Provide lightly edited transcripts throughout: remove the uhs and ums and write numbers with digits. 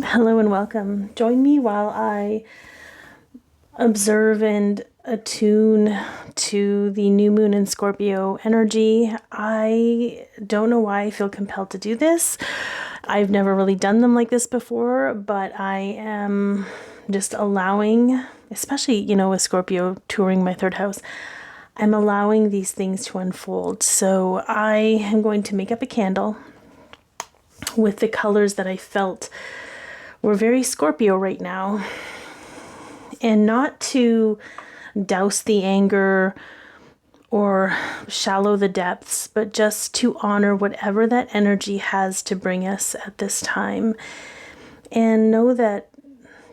Hello and welcome. Join me while I observe and attune to the new moon in Scorpio energy. I don't know why I feel compelled to do this. I've never really done them like this before, but I am just allowing, especially, with Scorpio touring my third house, I'm allowing these things to unfold. So I am going to make up a candle with the colors that I felt were very Scorpio right now, and not to douse the anger or shallow the depths, but just to honor whatever that energy has to bring us at this time, and know that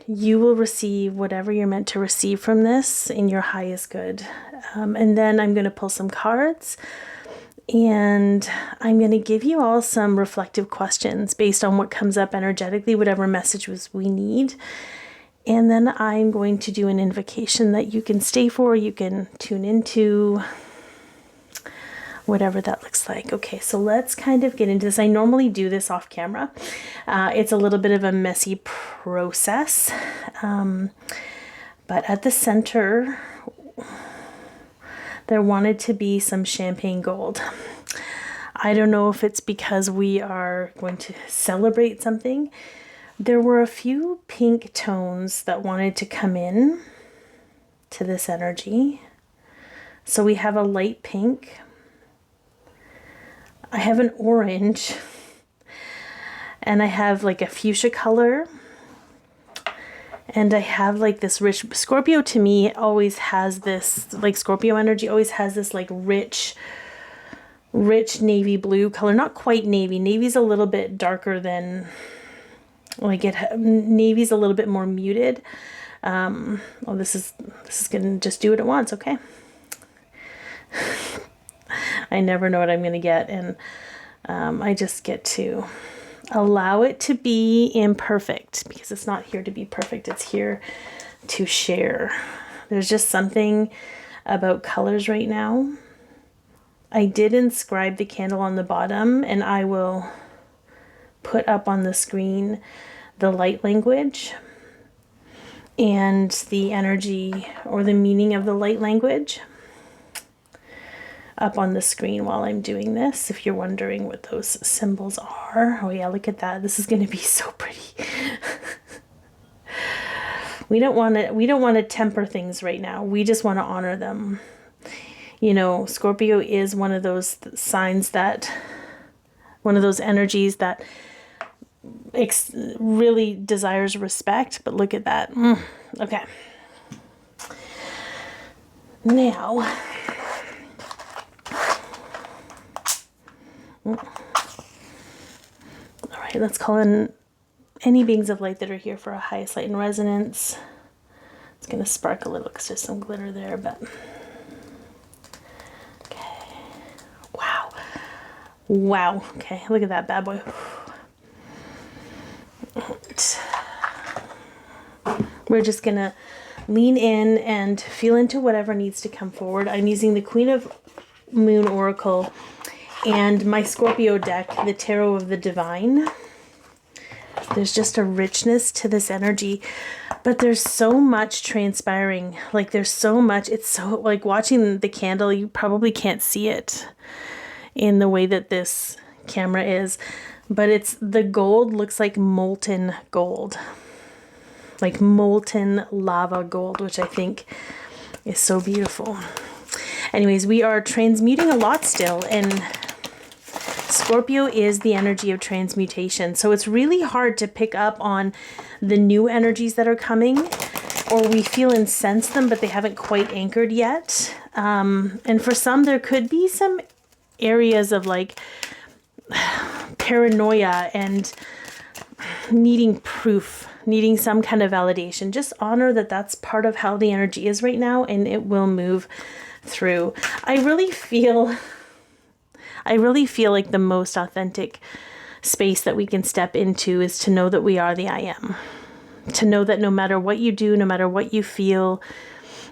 you will receive whatever you're meant to receive from this in your highest good. And then I'm going to pull some cards, and I'm going to give you all some reflective questions based on what comes up energetically, whatever messages we need. And then I'm going to do an invocation that you can stay for, you can tune into, whatever that looks like. Okay, so let's kind of get into this. I normally do this off camera. It's a little bit of a messy process. But at the center, there wanted to be some champagne gold. I don't know if it's because we are going to celebrate something. There were a few pink tones that wanted to come in to this energy. So we have a light pink. I have an orange. And I have like a fuchsia color. And I have like this rich, Scorpio to me always has this, like Scorpio energy always has this like rich navy blue color. Not quite navy. Navy's a little bit darker than, navy's a little bit more muted. This is gonna just do what it wants, okay? I never know what I'm gonna get, and I just get to allow it to be imperfect, because it's not here to be perfect, it's here to share. There's just something about colors right now. I did inscribe the candle on the bottom, and I will put up on the screen the light language and the energy or the meaning of the light language up on the screen while I'm doing this, if you're wondering what those symbols are. Oh yeah, look at that. This is going to be so pretty. We don't want to temper things right now. We just want to honor them. Scorpio is one of those signs one of those energies that really desires respect, but look at that. Okay. Now, all right, let's call in any beings of light that are here for a highest light and resonance. It's going to spark a little because there's some glitter there, but okay. Wow. Okay, look at that bad boy. We're just going to lean in and feel into whatever needs to come forward. I'm using the Queen of Moon Oracle and my Scorpio deck, the Tarot of the Divine. There's just a richness to this energy, but there's so much transpiring. Like there's so much, it's so like watching the candle, you probably can't see it in the way that this camera is, but the gold looks like molten gold, like molten lava gold, which I think is so beautiful. Anyways, we are transmuting a lot still, and Scorpio is the energy of transmutation. So it's really hard to pick up on the new energies that are coming, or we feel and sense them, but they haven't quite anchored yet. And for some, there could be some areas of like paranoia and needing proof, needing some kind of validation. Just honor that that's part of how the energy is right now, and it will move through. I really feel like the most authentic space that we can step into is to know that we are the I am. To know that no matter what you do, no matter what you feel,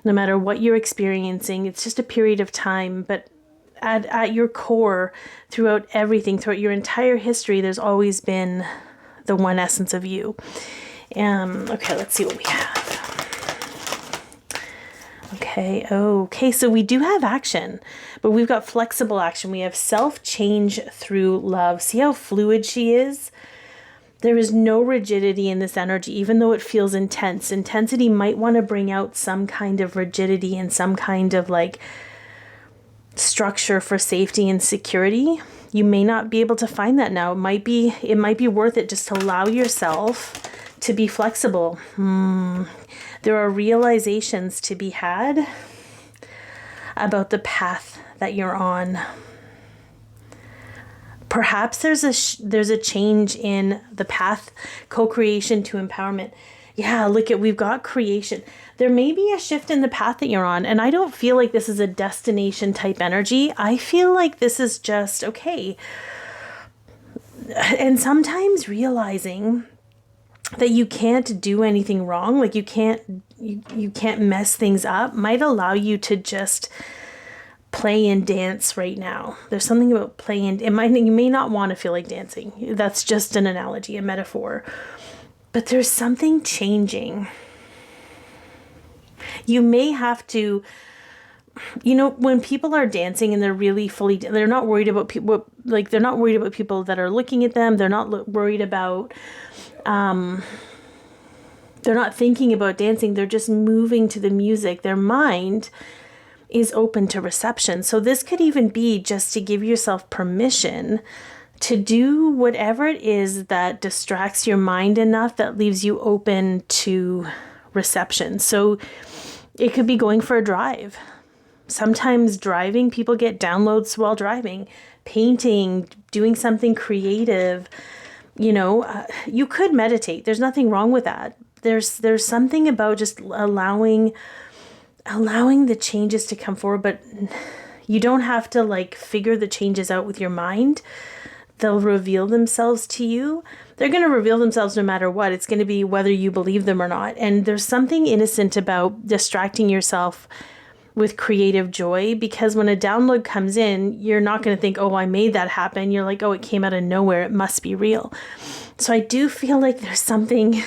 no matter what you're experiencing, it's just a period of time, but at your core, throughout everything, throughout your entire history, there's always been the one essence of you. Okay, let's see what we have. Okay, so we do have action, but we've got flexible action. We have self-change through love. See how fluid she is? There is no rigidity in this energy, even though it feels intense. Intensity might want to bring out some kind of rigidity and some kind of like structure for safety and security. You may not be able to find that now. It might be worth it just to allow yourself to be flexible. There are realizations to be had about the path that you're on. Perhaps there's a change in the path, co-creation to empowerment. Yeah, we've got creation. There may be a shift in the path that you're on, and I don't feel like this is a destination type energy. I feel like this is just okay. And sometimes realizing that you can't do anything wrong, like you can't mess things up, might allow you to just play and dance right now. There's something about playing. You may not want to feel like dancing. That's just an analogy, a metaphor. But there's something changing. You may have to, when people are dancing and they're really they're not worried about people, like they're not worried about people that are looking at them. They're not worried about, they're not thinking about dancing. They're just moving to the music. Their mind is open to reception. So this could even be just to give yourself permission to do whatever it is that distracts your mind enough that leaves you open to reception. So it could be going for a drive. Sometimes driving, people get downloads while driving, painting, doing something creative. You could meditate. There's nothing wrong with that. There's something about just allowing the changes to come forward, but you don't have to like figure the changes out with your mind. They'll reveal themselves to you. They're going to reveal themselves no matter what. It's going to be whether you believe them or not. And there's something innocent about distracting yourself with creative joy, because when a download comes in, you're not going to think, oh, I made that happen. You're like, oh, it came out of nowhere. It must be real. So I do feel like there's something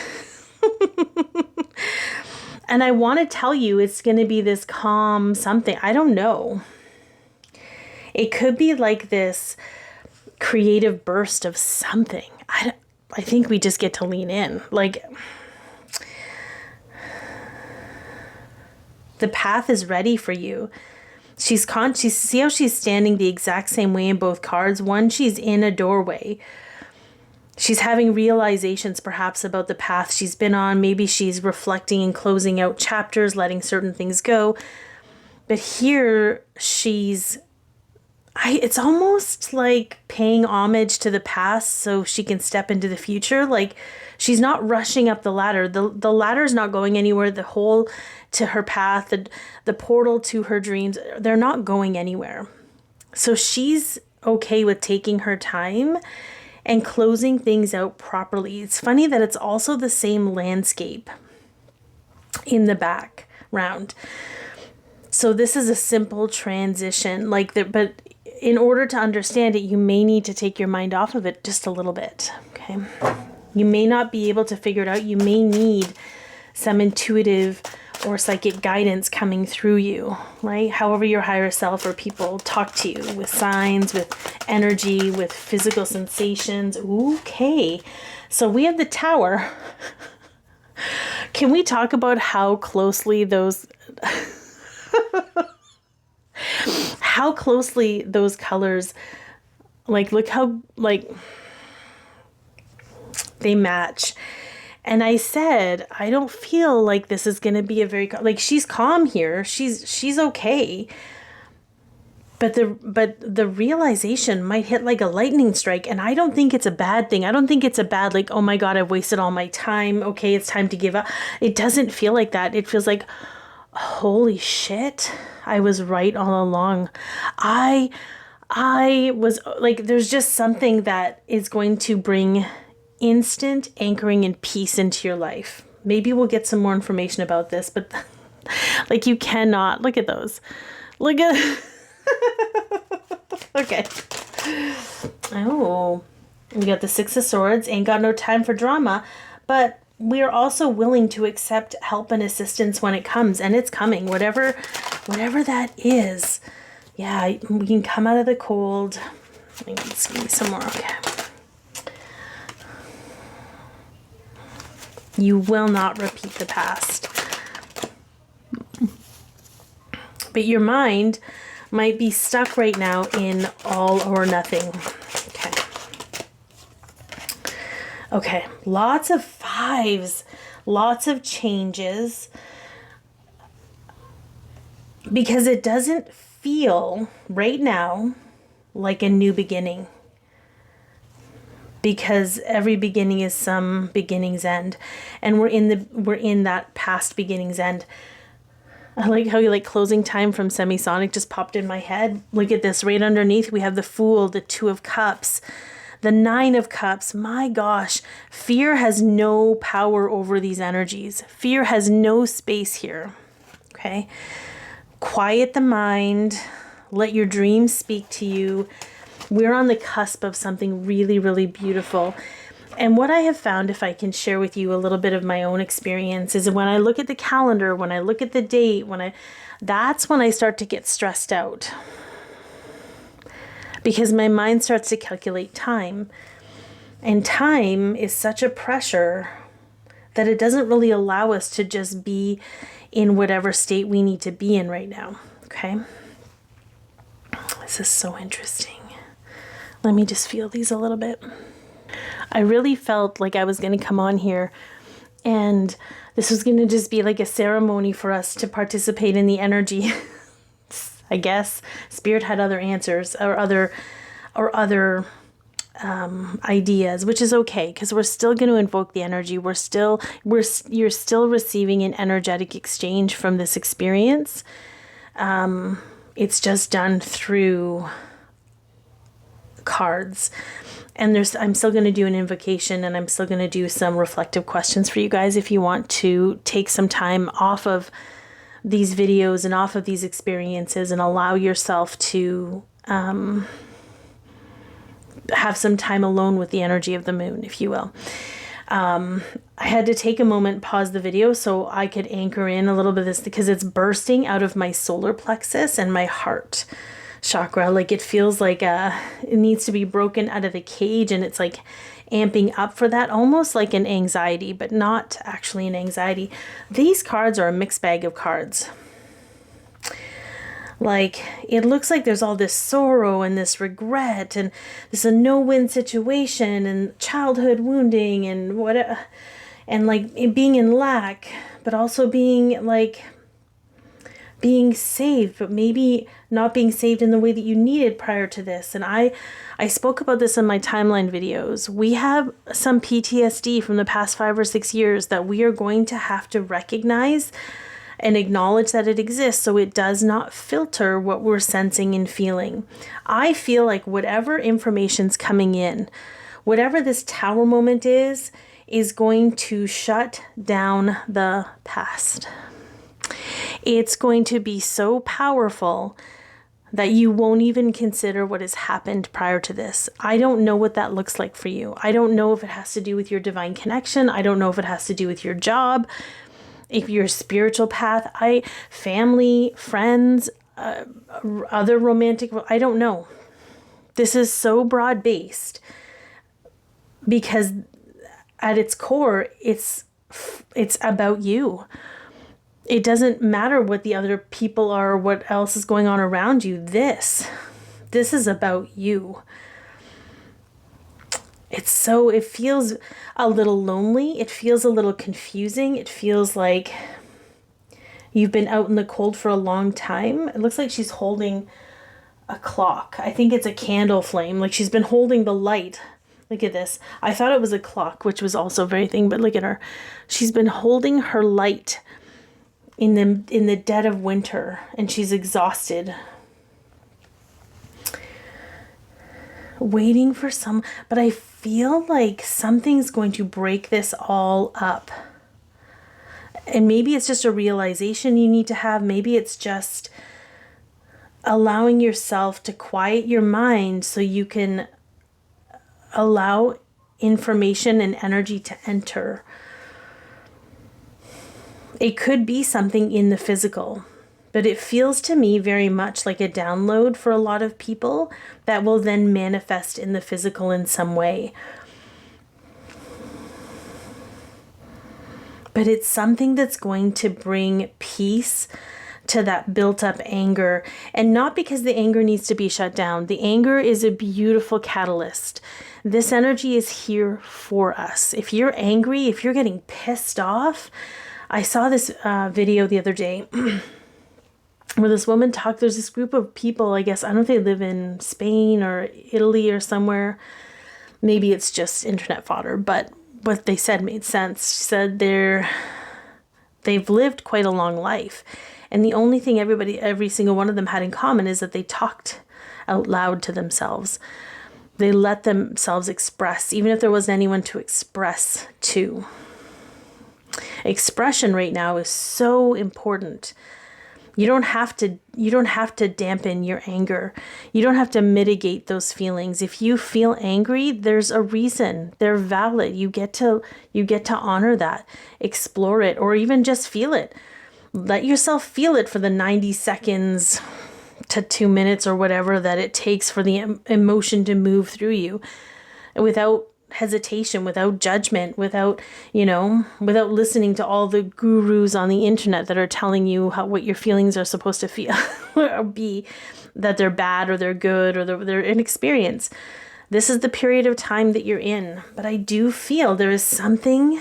and I want to tell you it's going to be this calm something. I don't know. It could be like this creative burst of something. I think we just get to lean in. Like, the path is ready for you. See how she's standing the exact same way in both cards. One, she's in a doorway. She's having realizations perhaps about the path she's been on. Maybe she's reflecting and closing out chapters, letting certain things go. But here it's almost like paying homage to the past so she can step into the future. Like, she's not rushing up the ladder. The ladder's not going anywhere. The hole to her path, the portal to her dreams, they're not going anywhere. So she's okay with taking her time and closing things out properly. It's funny that it's also the same landscape in the background. So this is a simple transition, but in order to understand it, you may need to take your mind off of it just a little bit, okay? You may not be able to figure it out. You may need some intuitive or psychic guidance coming through you, right? However your higher self or people talk to you with signs, with energy, with physical sensations. Okay, so we have the Tower. Can we talk about how closely those colors, like, look how, like, they match. And I said, I don't feel like this is going to be a very, like, she's calm here. She's okay. But the realization might hit like a lightning strike. And I don't think it's a bad thing. I don't think it's a bad, like, oh my God, I've wasted all my time. Okay, it's time to give up. It doesn't feel like that. It feels like, holy shit, I was right all along. I was like, there's just something that is going to bring instant anchoring and peace into your life. Maybe we'll get some more information about this, but like, you cannot look at those. Look at okay. Oh, We got the Six of Swords, ain't got no time for drama, but we are also willing to accept help and assistance when it comes, and it's coming, whatever that is. Yeah, we can come out of the cold. Let's give me some more. Okay. You will not repeat the past. But your mind might be stuck right now in all or nothing. Okay. Okay, lots of fives, lots of changes, because it doesn't feel right now like a new beginning, because every beginning is some beginning's end, and we're in that past beginning's end. I like how you like closing time from Semisonic just popped in my head. Look at this, right underneath we have the Fool, the Two of Cups, the Nine of Cups. My gosh, fear has no power over these energies. Fear has no space here. Okay, quiet the mind, let your dreams speak to you. We're on the cusp of something really, really beautiful. And what I have found, if I can share with you a little bit of my own experience, is when I look at the calendar, when I look at the date, that's when I start to get stressed out. Because my mind starts to calculate time. And time is such a pressure that it doesn't really allow us to just be in whatever state we need to be in right now. Okay? This is so interesting. Let me just feel these a little bit. I really felt like I was going to come on here and this was going to just be like a ceremony for us to participate in the energy. I guess Spirit had other answers or other ideas, which is okay, because we're still going to invoke the energy. You're still receiving an energetic exchange from this experience. It's just done through cards. And I'm still going to do an invocation, and I'm still going to do some reflective questions for you guys if you want to take some time off of these videos and off of these experiences and allow yourself to have some time alone with the energy of the moon, if you will. I had to take a moment, pause the video so I could anchor in a little bit of this, because it's bursting out of my solar plexus and my heart chakra. Like it feels like it needs to be broken out of the cage, and it's like amping up for that, almost like an anxiety, but not actually an anxiety. These cards are a mixed bag of cards. Like it looks like there's all this sorrow and this regret and this a no-win situation and childhood wounding and what, and like being in lack, but also being like being saved, but maybe not being saved in the way that you needed prior to this. And I spoke about this in my timeline videos. We have some PTSD from the past 5 or 6 years that we are going to have to recognize and acknowledge that it exists, so it does not filter what we're sensing and feeling. I feel like whatever information's coming in, whatever this tower moment is going to shut down the past. It's going to be so powerful that you won't even consider what has happened prior to this. I don't know what that looks like for you. I don't know if it has to do with your divine connection. I don't know if it has to do with your job, if your spiritual path, family, friends, other romantic, I don't know. This is so broad-based because at its core, it's about you. It doesn't matter what the other people are or what else is going on around you. This is about you. It feels a little lonely. It feels a little confusing. It feels like you've been out in the cold for a long time. It looks like she's holding a clock. I think it's a candle flame. Like she's been holding the light. Look at this. I thought it was a clock, which was also very thing, but look at her. She's been holding her light in the dead of winter, and she's exhausted. Waiting for but I feel like something's going to break this all up. And maybe it's just a realization you need to have. Maybe it's just allowing yourself to quiet your mind so you can allow information and energy to enter. It could be something in the physical, but it feels to me very much like a download for a lot of people that will then manifest in the physical in some way. But it's something that's going to bring peace to that built up anger. And not because the anger needs to be shut down. The anger is a beautiful catalyst. This energy is here for us. If you're angry, if you're getting pissed off, I saw this video the other day where this woman talked. There's this group of people, I guess, I don't know if they live in Spain or Italy or somewhere. Maybe it's just internet fodder, but what they said made sense. She said they've lived quite a long life. And the only thing every single one of them had in common is that they talked out loud to themselves. They let themselves express, even if there wasn't anyone to express to. Expression right now is so important. You don't have to dampen your anger. You don't have to mitigate those feelings. If you feel angry, there's a reason. They're valid. You get to honor that, explore it, or even just feel it. Let yourself feel it for the 90 seconds to 2 minutes or whatever that it takes for the emotion to move through you, without hesitation, without judgment, without listening to all the gurus on the internet that are telling you what your feelings are supposed to feel or be, that they're bad or they're good or they're inexperienced. This is the period of time that you're in. But I do feel there is something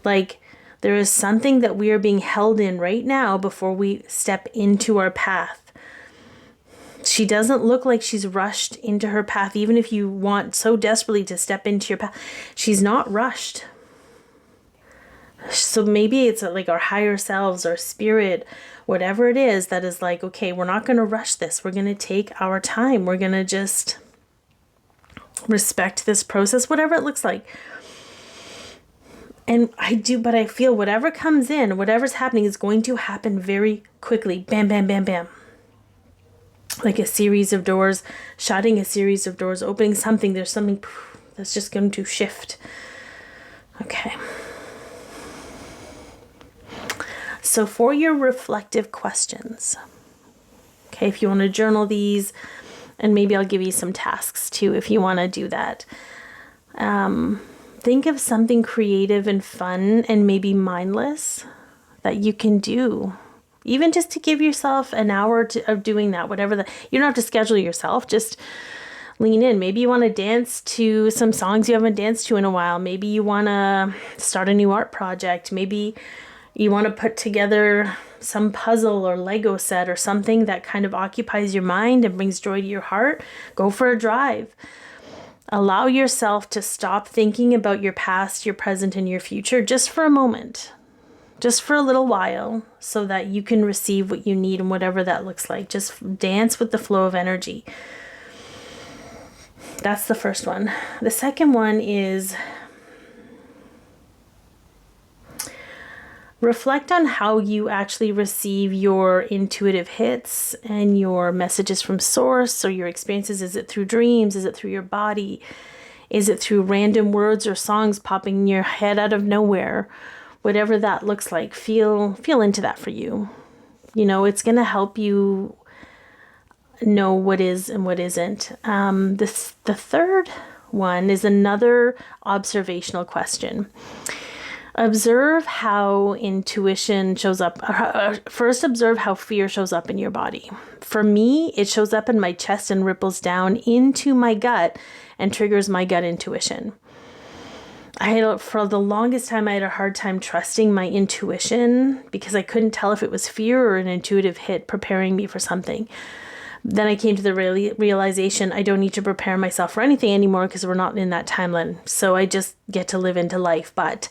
that we are being held in right now before we step into our path. She doesn't look like she's rushed into her path, even if you want so desperately to step into your path. She's not rushed. So maybe it's like our higher selves, our spirit, whatever it is that is like, okay, we're not going to rush this. We're going to take our time. We're going to just respect this process, whatever it looks like. And but I feel whatever comes in, whatever's happening is going to happen very quickly. Bam, bam, bam, bam. Like a series of doors, shutting a series of doors, opening something. There's something that's just going to shift. Okay. So for your reflective questions, okay, if you want to journal these, and maybe I'll give you some tasks too if you want to do that. Think of something creative and fun and maybe mindless that you can do. Even just to give yourself an hour of doing that, you don't have to schedule yourself, just lean in. Maybe you want to dance to some songs you haven't danced to in a while. Maybe you want to start a new art project. Maybe you want to put together some puzzle or Lego set or something that kind of occupies your mind and brings joy to your heart. Go for a drive. Allow yourself to stop thinking about your past, your present, and your future just for a moment. Just for a little while, so that you can receive what you need and whatever that looks like. Just dance with the flow of energy. That's the first one. The second one is reflect on how you actually receive your intuitive hits and your messages from source or your experiences. Is it through dreams? Is it through your body? Is it through random words or songs popping in your head out of nowhere? Whatever that looks like, feel into that for you. It's going to help you know what is and what isn't. The third one is another observational question. Observe how intuition shows up. First, observe how fear shows up in your body. For me, it shows up in my chest and ripples down into my gut and triggers my gut intuition. For the longest time, I had a hard time trusting my intuition because I couldn't tell if it was fear or an intuitive hit preparing me for something. Then I came to the realization I don't need to prepare myself for anything anymore because we're not in that timeline. So I just get to live into life. But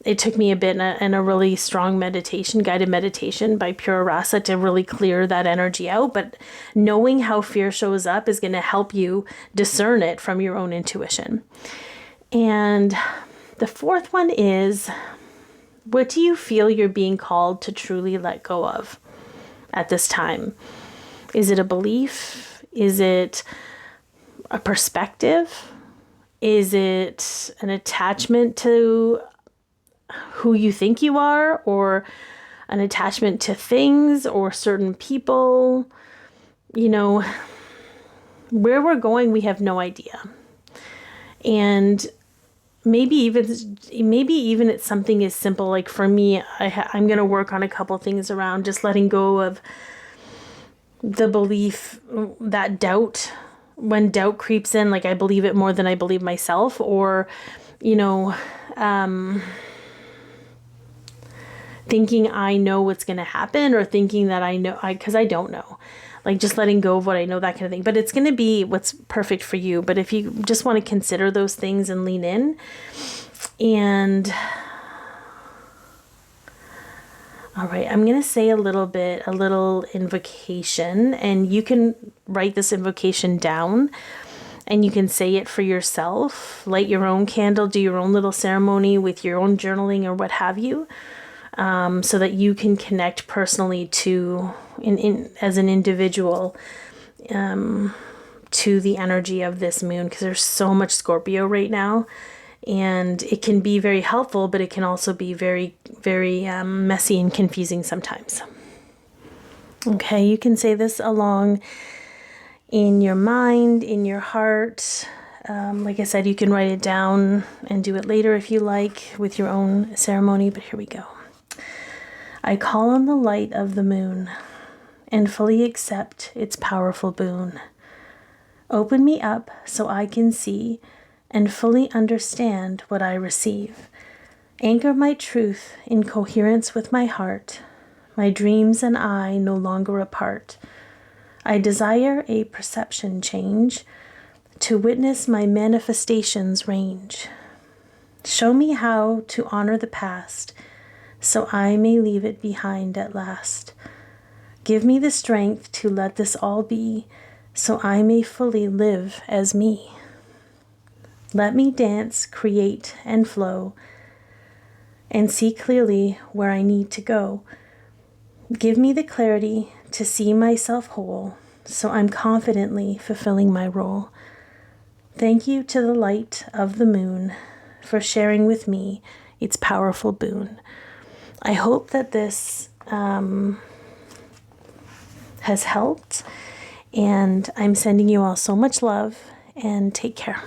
it took me a bit and a really strong guided meditation by Pura Rasa to really clear that energy out. But knowing how fear shows up is going to help you discern it from your own intuition. And the fourth one is, what do you feel you're being called to truly let go of at this time? Is it a belief? Is it a perspective? Is it an attachment to who you think you are, or an attachment to things or certain people? You know, where we're going, we have no idea. And maybe even it's something as simple, like for me, I'm going to work on a couple things around just letting go of the belief, that doubt, when doubt creeps in, like I believe it more than I believe myself, or, thinking I know what's going to happen, or thinking that I know, because I don't know. Like just letting go of what I know, that kind of thing. But it's going to be what's perfect for you. But if you just want to consider those things and lean in, and all right, I'm going to say a little invocation, and you can write this invocation down and you can say it for yourself. Light your own candle, do your own little ceremony with your own journaling or what have you, so that you can connect personally to, as an individual, to the energy of this moon, because there's so much Scorpio right now. And it can be very helpful, but it can also be very, very messy and confusing sometimes. Okay, you can say this along in your mind, in your heart. Like I said, you can write it down and do it later if you like with your own ceremony, but here we go. I call on the light of the moon and fully accept its powerful boon. Open me up so I can see and fully understand what I receive. Anchor my truth in coherence with my heart, my dreams and I no longer apart. I desire a perception change to witness my manifestations range. Show me how to honor the past so I may leave it behind at last. Give me the strength to let this all be so I may fully live as me. Let me dance, create, and flow, and see clearly where I need to go. Give me the clarity to see myself whole, so I'm confidently fulfilling my role. Thank you to the light of the moon for sharing with me its powerful boon. I hope that this has helped, and I'm sending you all so much love, and take care.